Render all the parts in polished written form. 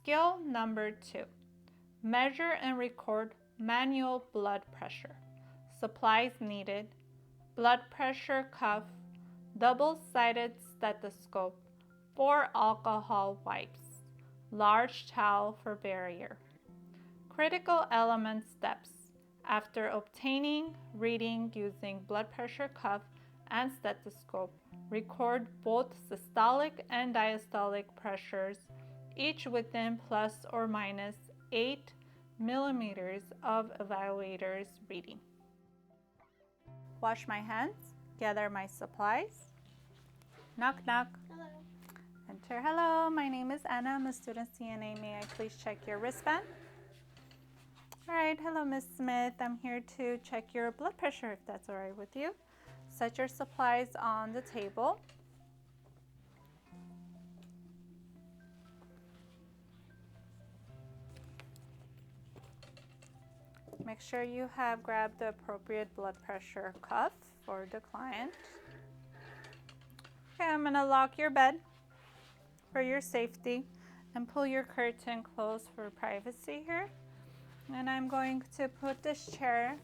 Skill number 2. Measure and record manual blood pressure. Supplies needed: blood pressure cuff, double-sided stethoscope, 4 alcohol wipes, large towel for barrier. Critical element steps. After obtaining reading using blood pressure cuff and stethoscope, record both systolic and diastolic pressures, each within plus or minus 8 millimeters of evaluator's reading. Wash my hands, gather my supplies. Knock, knock. Hello. Enter. Hello, my name is Anna. I'm a student CNA. May I please check your wristband? All right, hello, Miss Smith. I'm here to check your blood pressure, if that's all right with you. Set your supplies on the table. Make sure you have grabbed the appropriate blood pressure cuff for the client. Okay, I'm gonna lock your bed for your safety and pull your curtain closed for privacy here. And I'm going to put this chair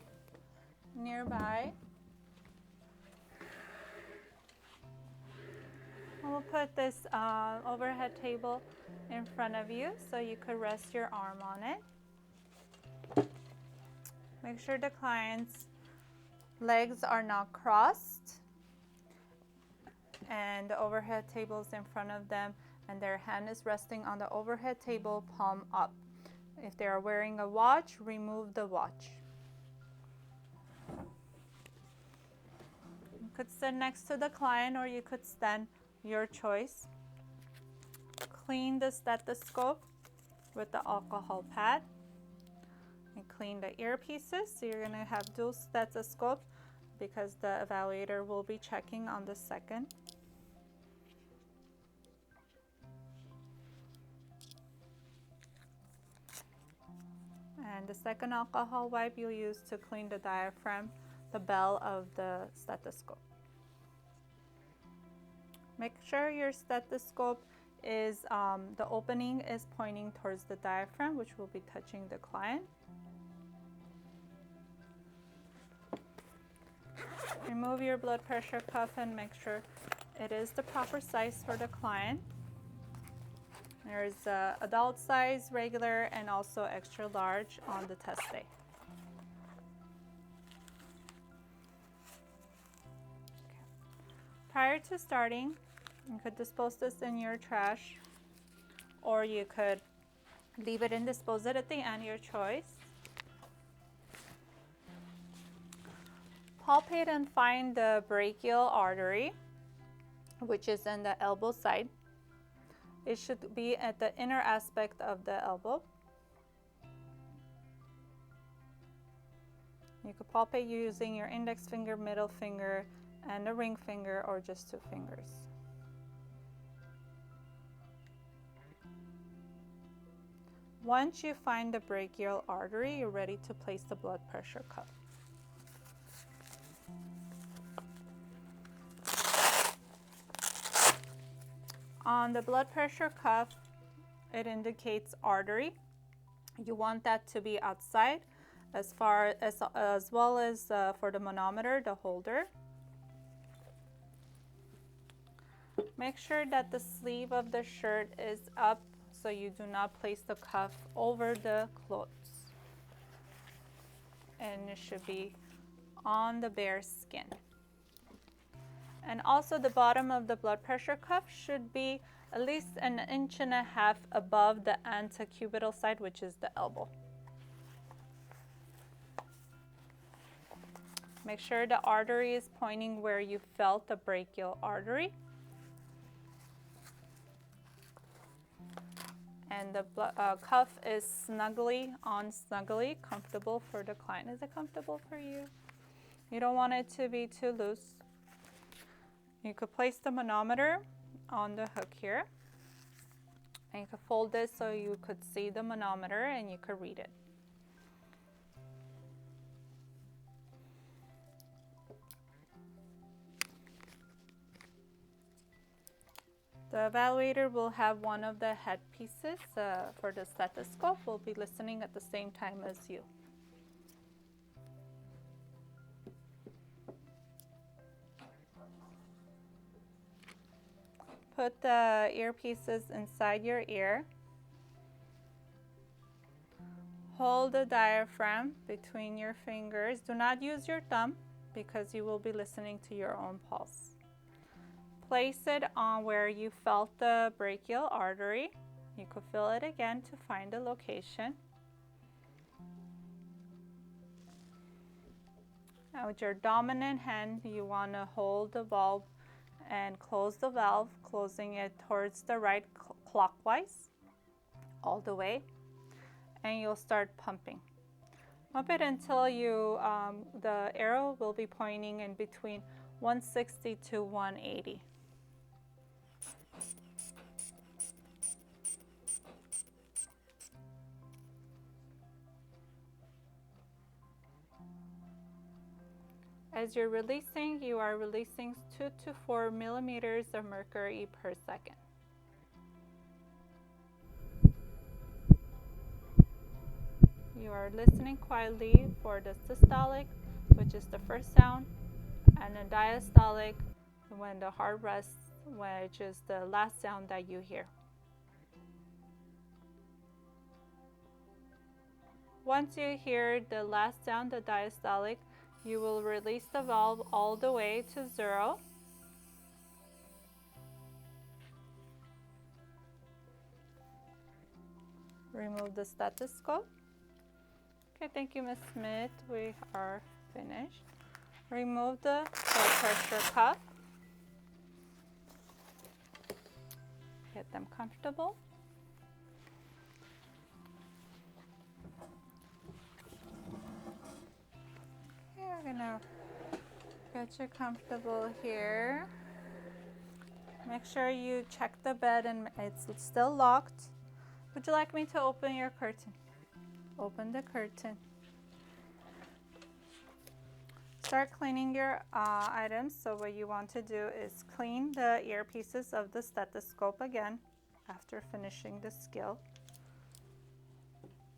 nearby. We'll put this overhead table in front of you so you could rest your arm on it. Make sure the client's legs are not crossed and the overhead table is in front of them and their hand is resting on the overhead table, palm up. If they are wearing a watch, remove the watch. You could sit next to the client or you could stand, your choice. Clean the stethoscope with the alcohol pad. And clean the earpieces. So you're going to have dual stethoscope because the evaluator will be checking on the second. And the second alcohol wipe you'll use to clean the diaphragm, the bell of the stethoscope. Make sure your stethoscope is, the opening is pointing towards the diaphragm, which will be touching the client. Remove your blood pressure cuff and make sure it is the proper size for the client. There's adult size, regular, and also extra large on the test day. Okay. Prior to starting, you could dispose this in your trash, or you could leave it and dispose it at the end, your choice. Palpate and find the brachial artery, which is in the elbow side. It should be at the inner aspect of the elbow. You could palpate using your index finger, middle finger, and a ring finger, or just 2 fingers. Once you find the brachial artery, you're ready to place the blood pressure cuff. On the blood pressure cuff, it indicates artery. You want that to be outside as well as for the manometer, the holder. Make sure that the sleeve of the shirt is up so you do not place the cuff over the clothes. And it should be on the bare skin. And also the bottom of the blood pressure cuff should be at least 1.5 inches above the antecubital side, which is the elbow. Make sure the artery is pointing where you felt the brachial artery. And the cuff is snugly, comfortable for the client. Is it comfortable for you? You don't want it to be too loose. You could place the manometer on the hook here. And you could fold this so you could see the manometer and you could read it. The evaluator will have one of the headpieces for the stethoscope. Will be listening at the same time as you. Put the earpieces inside your ear. Hold the diaphragm between your fingers. Do not use your thumb because you will be listening to your own pulse. Place it on where you felt the brachial artery. You could feel it again to find the location. Now with your dominant hand, you want to hold the valve and close the valve, closing it towards the right clockwise all the way, and you'll start pumping. Pump it until the arrow will be pointing in between 160 to 180. As you're releasing, you are releasing 2 to 4 millimeters of mercury per second. You are listening quietly for the systolic, which is the first sound, and the diastolic, when the heart rests, which is the last sound that you hear. Once you hear the last sound, the diastolic, you will release the valve all the way to 0. Remove the stethoscope. Okay, thank you, Ms. Smith. We are finished. Remove the blood pressure cuff. Get them comfortable. Okay, we're gonna get you comfortable here. Make sure you check the bed and it's still locked. Would you like me to open your curtain? Open the curtain. Start cleaning your items. So what you want to do is clean the earpieces of the stethoscope again after finishing the skill.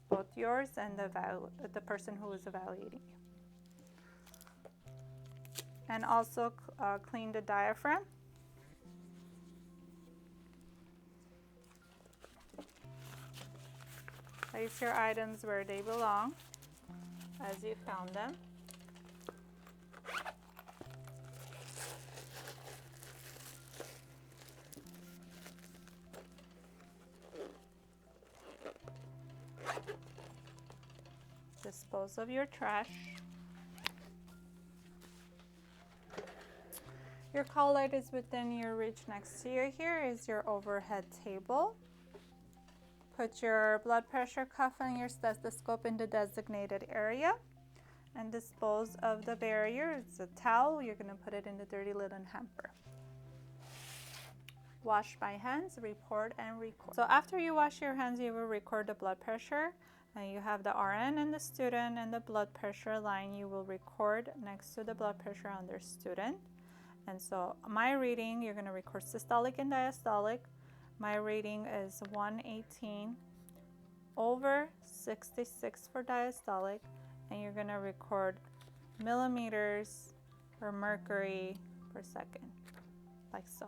Both yours and the person who is evaluating you. And also clean the diaphragm. Place your items where they belong as you found them. Dispose of your trash. Your call light is within your reach. Next to you here is your overhead table. Put your blood pressure cuff and your stethoscope in the designated area and dispose of the barrier. It's a towel. You're going to put it in the dirty linen hamper. Wash my hands, report, and record. So after you wash your hands, you will record the blood pressure. And you have the RN and the student and the blood pressure line. You will record next to the blood pressure under student. And so my reading, you're going to record systolic and diastolic. My reading is 118 over 66 for diastolic, and you're going to record millimeters or mercury per second, like so.